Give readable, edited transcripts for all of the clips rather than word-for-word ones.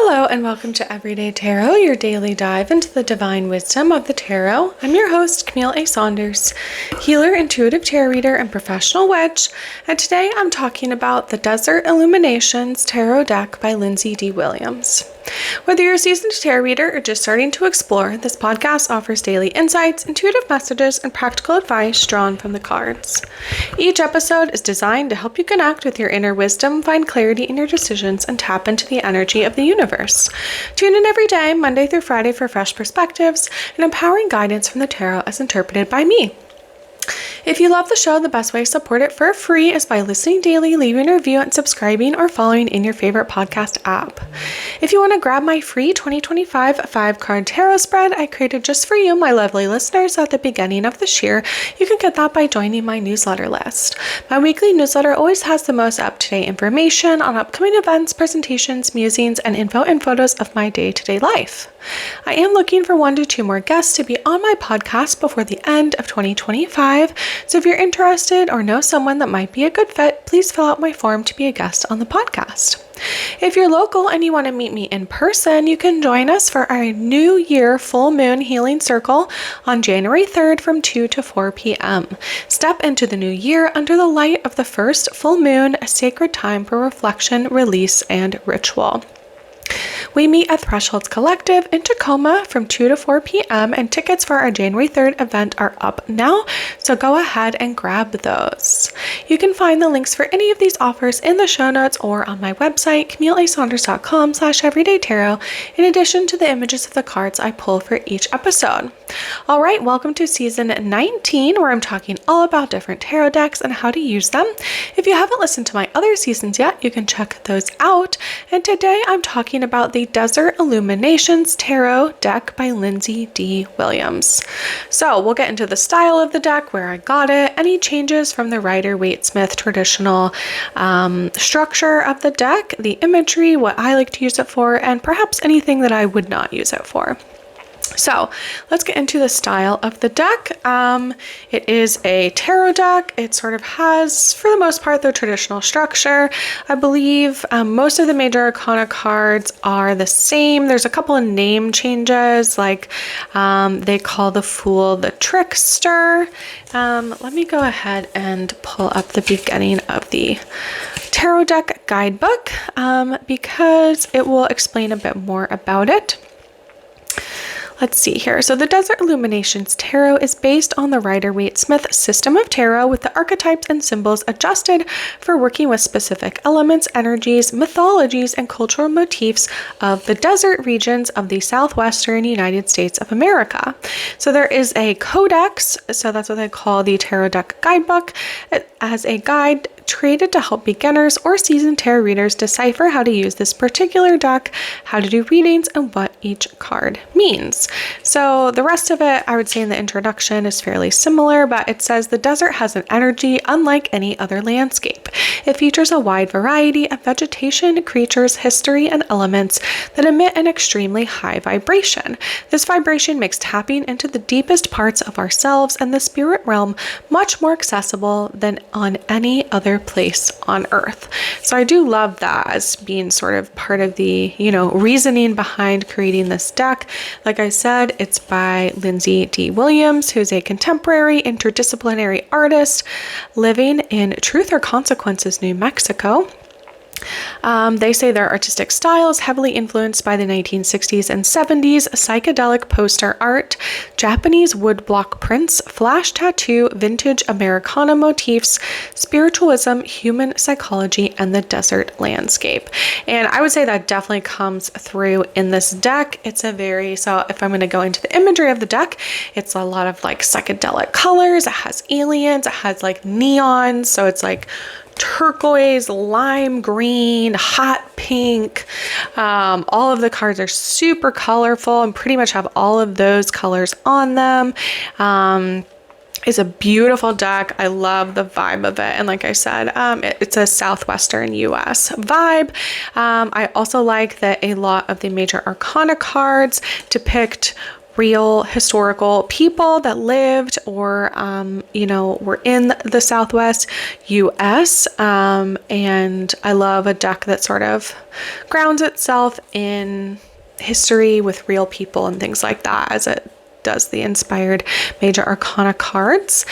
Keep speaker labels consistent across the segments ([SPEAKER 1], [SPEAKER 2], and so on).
[SPEAKER 1] Hello and welcome to Everyday Tarot, your daily dive into the divine wisdom of the tarot. I'm your host, Camille A. Saunders, healer, intuitive tarot reader, and professional witch, and today I'm talking about the Desert Illuminations Tarot deck by Lindsey D. Williams. Whether you're a seasoned tarot reader or just starting to explore, this podcast offers daily insights, intuitive messages, and practical advice drawn from the cards. Each episode is designed to help you connect with your inner wisdom, find clarity in your decisions, and tap into the energy of the universe. Tune in every day, Monday through Friday, for fresh perspectives and empowering guidance from the tarot as interpreted by me. If you love the show, the best way to support it for free is by listening daily, leaving a review, and subscribing or following in your favorite podcast app. If you want to grab my free 2025 5-card tarot spread I created just for you, my lovely listeners, at the beginning of this year, you can get that by joining my newsletter list. My weekly newsletter always has the most up-to-date information on upcoming events, presentations, musings, and info and photos of my day-to-day life. I am looking for 1 to 2 more guests to be on my podcast before the end of 2025, so if you're interested or know someone that might be a good fit, please fill out my form to be a guest on the podcast. If you're local and you want to meet me in person, you can join us for our New Year Full Moon Healing Circle on January 3rd from 2 to 4 p.m. Step into the new year under the light of the first full moon, a sacred time for reflection, release, and ritual. We meet at Thresholds Collective in Tacoma from 2 to 4 p.m. and tickets for our January 3rd event are up now, so go ahead and grab those. You can find the links for any of these offers in the show notes or on my website, CamilleASaunders.com/everydaytarot, in addition to the images of the cards I pull for each episode. All right, welcome to season 19, where I'm talking all about different tarot decks and how to use them. If you haven't listened to my other seasons yet, you can check those out. And today I'm talking about the Desert Illuminations Tarot deck by Lindsey D. Williams. So we'll get into the style of the deck, where I got it, any changes from the Rider-Waite Smith traditional structure of the deck, the imagery, what I like to use it for, and perhaps anything that I would not use it for. So let's get into the style of the deck. It is a tarot deck. It sort of has, for the most part, the traditional structure. I believe most of the major arcana cards are the same. There's a couple of name changes, like they call the Fool the Trickster. Let me go ahead and pull up the beginning of the tarot deck guidebook because it will explain a bit more about it. Let's see here. So the Desert Illuminations Tarot is based on the Rider-Waite Smith system of tarot, with the archetypes and symbols adjusted for working with specific elements, energies, mythologies, and cultural motifs of the desert regions of the Southwestern United States of America. So there is a codex, so that's what they call the tarot deck guidebook, as a guide created to help beginners or seasoned tarot readers decipher how to use this particular deck, how to do readings, and what each card means. So the rest of it, I would say in the introduction, is fairly similar, but it says the desert has an energy unlike any other landscape. It features a wide variety of vegetation, creatures, history, and elements that emit an extremely high vibration. This vibration makes tapping into the deepest parts of ourselves and the spirit realm much more accessible than on any other place on earth. So I do love that as being sort of part of the, reasoning behind creating this deck. Like I said, it's by Lindsey D. Williams, who's a contemporary interdisciplinary artist living in Truth or Consequences, New Mexico. They say their artistic style is heavily influenced by the 1960s and 70s psychedelic poster art, Japanese woodblock prints, flash tattoo, vintage Americana motifs, spiritualism, human psychology, and the desert landscape. And I would say that definitely comes through in this deck. So if I'm going to go into the imagery of the deck, it's a lot of like psychedelic colors. It has aliens, it has like neons, so it's like turquoise, lime green, hot pink. All of the cards are super colorful and pretty much have all of those colors on them. It's a beautiful deck. I love the vibe of it. And like I said, it's a Southwestern US vibe. I also like that a lot of the major arcana cards depict real historical people that lived or, were in the Southwest US. And I love a deck that sort of grounds itself in history with real people and things like that, as it does the inspired major arcana cards.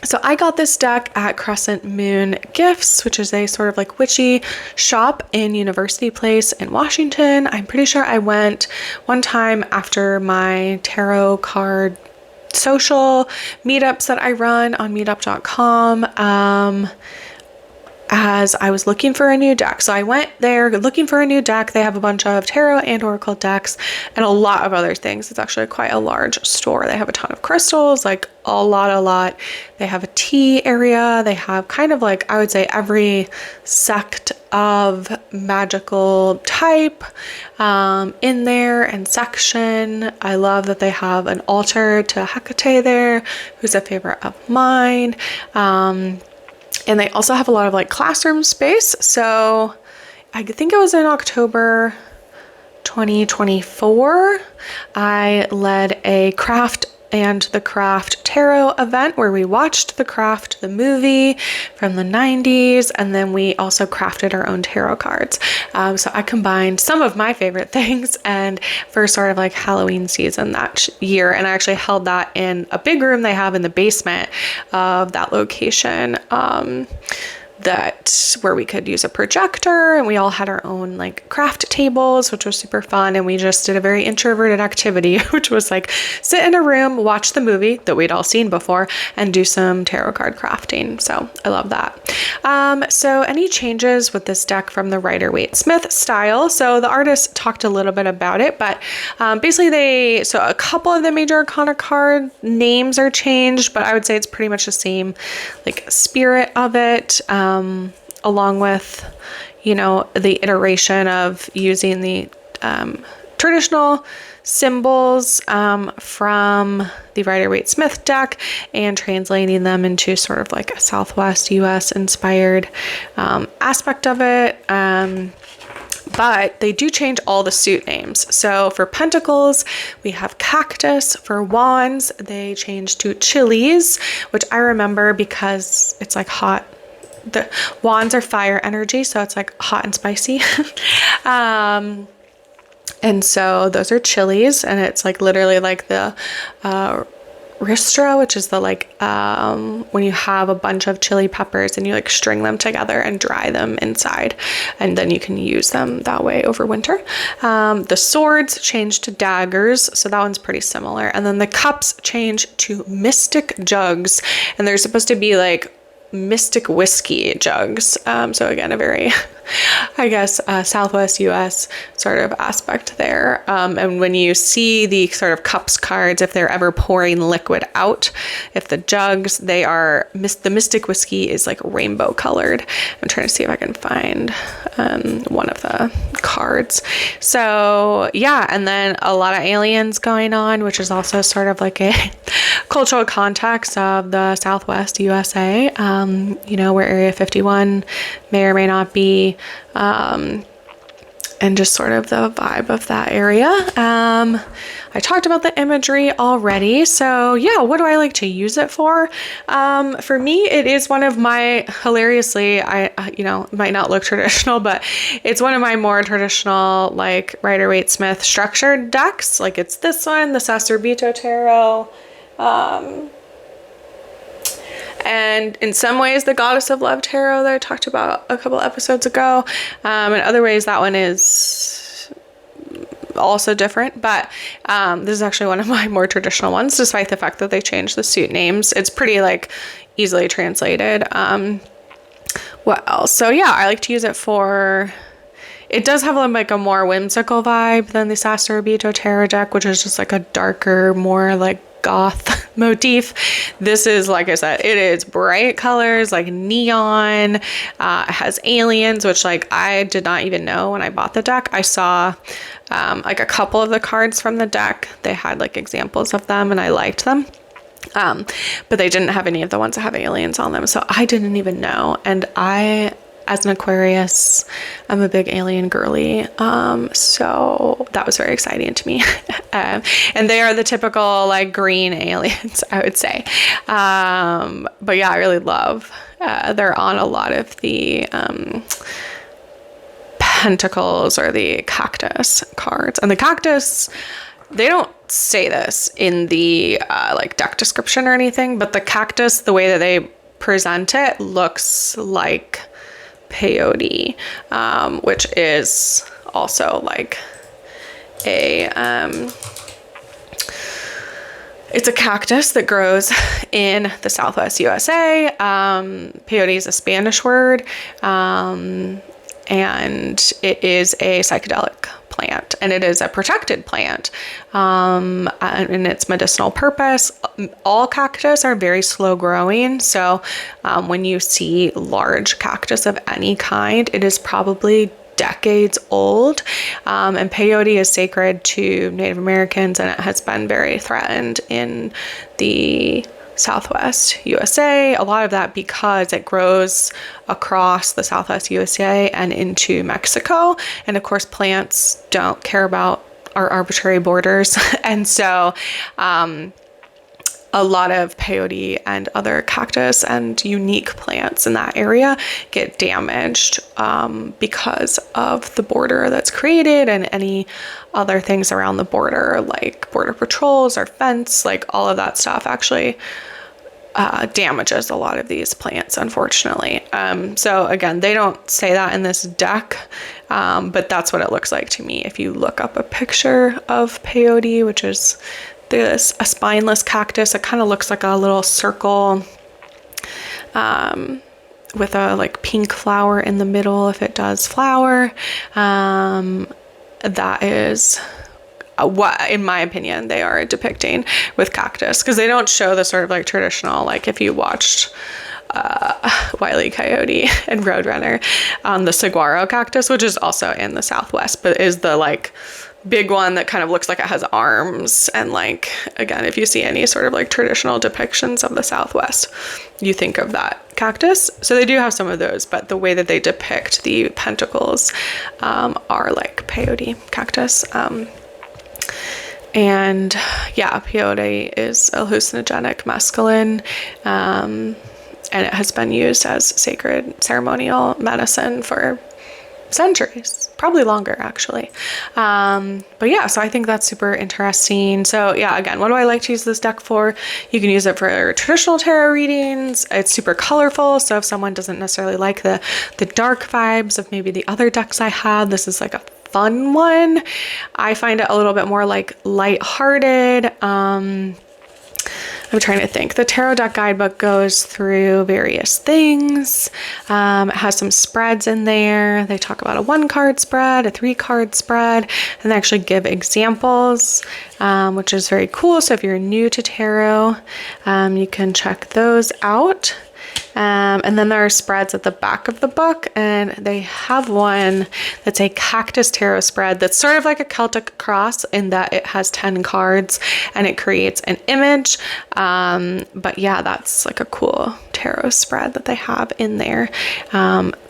[SPEAKER 1] So I got this deck at Crescent Moon Gifts, which is a sort of like witchy shop in University Place in Washington. I'm pretty sure I went one time after my tarot card social meetups that I run on meetup.com, as I was looking for a new deck. So I went there looking for a new deck. They have a bunch of tarot and oracle decks and a lot of other things. It's actually quite a large store. They have a ton of crystals, like a lot. They have a tea area. They have kind of like, I would say, every sect of magical type in there and section. I love that they have an altar to Hecate there, who's a favorite of mine. And they also have a lot of like classroom space. So I think it was in October 2024, I led a craft and the Craft Tarot event where we watched The Craft, the movie from the 90s, and then we also crafted our own tarot cards. So I combined some of my favorite things and for sort of like Halloween season that year, and I actually held that in a big room they have in the basement of that location. That where we could use a projector, and we all had our own like craft tables, which was super fun. And we just did a very introverted activity, which was like sit in a room, watch the movie that we'd all seen before, and do some tarot card crafting. So I love that. So any changes with this deck from the Rider-Waite Smith style? So the artist talked a little bit about it, but basically so a couple of the major arcana card names are changed, but I would say it's pretty much the same like spirit of it. Along with, the iteration of using the traditional symbols from the Rider-Waite Smith deck and translating them into sort of like a Southwest US inspired aspect of it. But they do change all the suit names. So for pentacles, we have cactus. For wands, they changed to chilies, which I remember because it's like hot. The wands are fire energy, so it's like hot and spicy. And so those are chilies, and it's like literally like the ristra, which is the like when you have a bunch of chili peppers and you like string them together and dry them inside, and then you can use them that way over winter. The swords change to daggers, so that one's pretty similar. And then the cups change to mystic jugs, and they're supposed to be like mystic whiskey jugs. So again, a very, I guess, Southwest US sort of aspect there. And when you see the sort of cups cards, if they're ever pouring liquid out, if the jugs, they are, the mystic whiskey is like rainbow colored. I'm trying to see if I can find one of the cards. So yeah, and then a lot of aliens going on, which is also sort of like a cultural context of the Southwest USA, where Area 51 may or may not be, and just sort of the vibe of that area. I talked about the imagery already. So yeah, what do I like to use it for? For me, it is one of my, hilariously, it might not look traditional, but it's one of my more traditional, like Rider-Waite Smith structured decks. Like it's this one, the Sacerdote Tarot, and in some ways the Goddess of Love Tarot that I talked about a couple episodes ago. In other ways that one is also different, but this is actually one of my more traditional ones, despite the fact that they changed the suit names. It's pretty like easily translated. What else? So yeah, I like to use it for, it does have like a more whimsical vibe than the Sacerdote Tarot deck, which is just like a darker, more like goth motif. This is, like I said, it is bright colors, like neon. It has aliens, which like I did not even know when I bought the deck. I saw like a couple of the cards from the deck. They had like examples of them and I liked them. But they didn't have any of the ones that have aliens on them. So I didn't even know. And I as an Aquarius, I'm a big alien girly. So that was very exciting to me. And they are the typical like green aliens, I would say. But yeah, I really love, they're on a lot of the, pentacles or the cactus cards. And the cactus, they don't say this in the like deck description or anything, but the cactus, the way that they present it, looks like peyote, which is also like a it's a cactus that grows in the Southwest USA. Peyote is a Spanish word, and it is a psychedelic plant, and it is a protected plant, and its medicinal purpose. All cactus are very slow growing, so when you see large cactus of any kind, it is probably decades old, and peyote is sacred to Native Americans, and it has been very threatened in the Southwest USA. A lot of that because it grows across the Southwest USA and into Mexico. And of course, plants don't care about our arbitrary borders. And so a lot of peyote and other cactus and unique plants in that area get damaged because of the border that's created and any other things around the border, like border patrols or fence, like all of that stuff actually damages a lot of these plants, unfortunately. So again, they don't say that in this deck, but that's what it looks like to me. If you look up a picture of peyote, which is a spineless cactus, it kind of looks like a little circle with a like pink flower in the middle if it does flower. That is what, in my opinion, they are depicting with cactus, because they don't show the sort of like traditional, like if you watched Wile E. Coyote and Roadrunner, the saguaro cactus, which is also in the Southwest, but is the like big one that kind of looks like it has arms. And like, again, if you see any sort of like traditional depictions of the Southwest, you think of that cactus. So they do have some of those, but the way that they depict the pentacles are like peyote cactus. And yeah, peyote is a hallucinogenic mescaline, and it has been used as sacred ceremonial medicine for centuries, probably longer actually. But yeah, so I think that's super interesting. So yeah, again, what do I like to use this deck for? You can use it for traditional tarot readings. It's super colorful, so if someone doesn't necessarily like the dark vibes of maybe the other decks I had, this is like a fun one. I find it a little bit more like lighthearted. I'm trying to think. The tarot deck guidebook goes through various things. It has some spreads in there. They talk about a 1-card spread, a 3-card spread, and they actually give examples, which is very cool. So if you're new to tarot, you can check those out. And then there are spreads at the back of the book, and they have one that's a cactus tarot spread that's sort of like a Celtic cross in that it has 10 cards and it creates an image. But yeah, that's like a cool tarot spread that they have in there,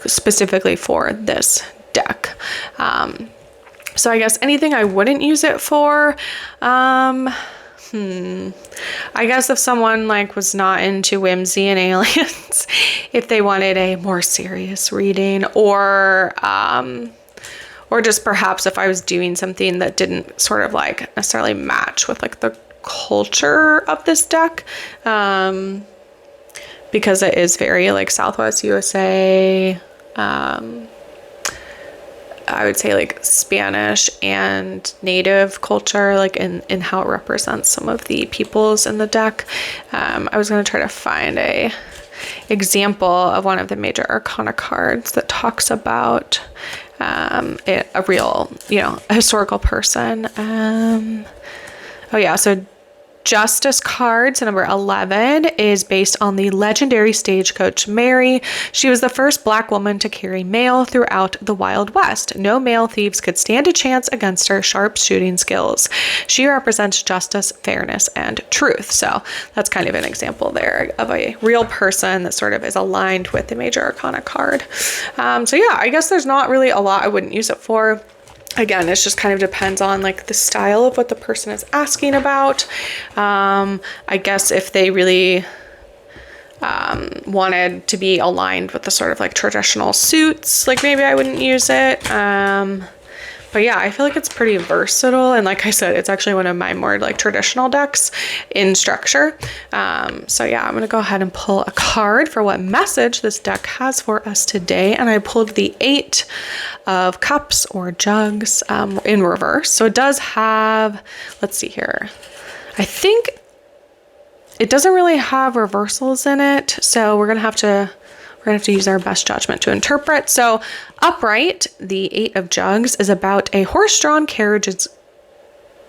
[SPEAKER 1] specifically for this deck. So I guess anything I wouldn't use it for, I guess if someone like was not into whimsy and aliens, if they wanted a more serious reading, or just perhaps if I was doing something that didn't sort of like necessarily match with like the culture of this deck, because it is very like Southwest USA, I would say like Spanish and Native culture, like in how it represents some of the peoples in the deck. I was going to try to find a example of one of the major arcana cards that talks about a real, a historical person. Oh yeah, so Justice card, so number 11, is based on the legendary stagecoach Mary. She was the first Black woman to carry mail throughout the Wild West. No male thieves could stand a chance against her sharp shooting skills. She represents justice, fairness, and truth. So that's kind of an example there of a real person that sort of is aligned with the major arcana card. So yeah, I guess there's not really a lot I wouldn't use it for. Again, it just kind of depends on like the style of what the person is asking about. I guess if they really wanted to be aligned with the sort of like traditional suits, like maybe I wouldn't use it. But yeah, I feel like it's pretty versatile. And like I said, it's actually one of my more like traditional decks in structure. So yeah, I'm going to go ahead and pull a card for what message this deck has for us today. And I pulled the 8 of Cups or Jugs in reverse. So it does have, let's see here. I think it doesn't really have reversals in it. So we're going to have to use our best judgment to interpret. So upright, the 8 of Jugs is about a horse-drawn carriage.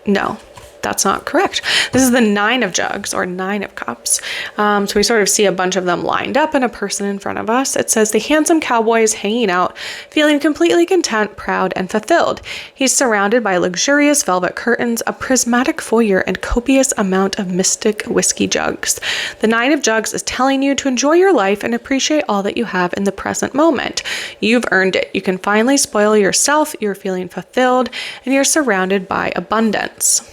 [SPEAKER 1] No, that's not correct. This is the 9 of Jugs or 9 of Cups. So we sort of see a bunch of them lined up and a person in front of us. It says the handsome cowboy is hanging out, feeling completely content, proud, and fulfilled. He's surrounded by luxurious velvet curtains, a prismatic foyer, and copious amount of mystic whiskey jugs. The 9 of Jugs is telling you to enjoy your life and appreciate all that you have in the present moment. You've earned it. You can finally spoil yourself. You're feeling fulfilled, and you're surrounded by abundance.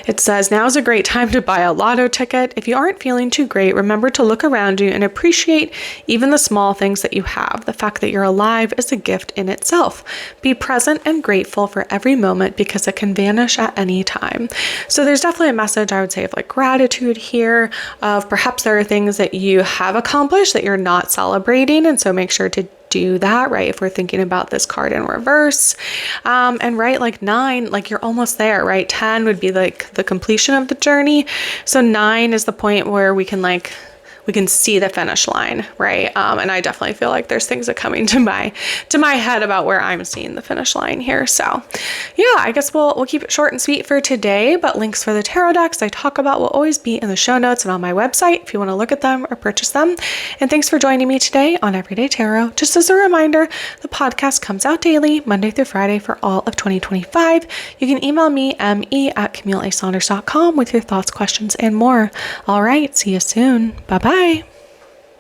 [SPEAKER 1] It says, now is a great time to buy a lotto ticket. If you aren't feeling too great, remember to look around you and appreciate even the small things that you have. The fact that you're alive is a gift in itself. Be present and grateful for every moment because it can vanish at any time. So there's definitely a message, I would say, of like gratitude here, of perhaps there are things that you have accomplished that you're not celebrating. And so make sure to do that, right? If we're thinking about this card in reverse, and right, like 9, like you're almost there, right? 10 would be like the completion of the journey. So 9 is the point where we can see the finish line, right? And I definitely feel like there's things that coming to my head about where I'm seeing the finish line here. So yeah, I guess we'll keep it short and sweet for today, but links for the tarot decks I talk about will always be in the show notes and on my website if you want to look at them or purchase them. And thanks for joining me today on Everyday Tarot. Just as a reminder, the podcast comes out daily, Monday through Friday for all of 2025. You can email me, me@CamilleASaunders.com with your thoughts, questions, and more. All right, see you soon. Bye-bye.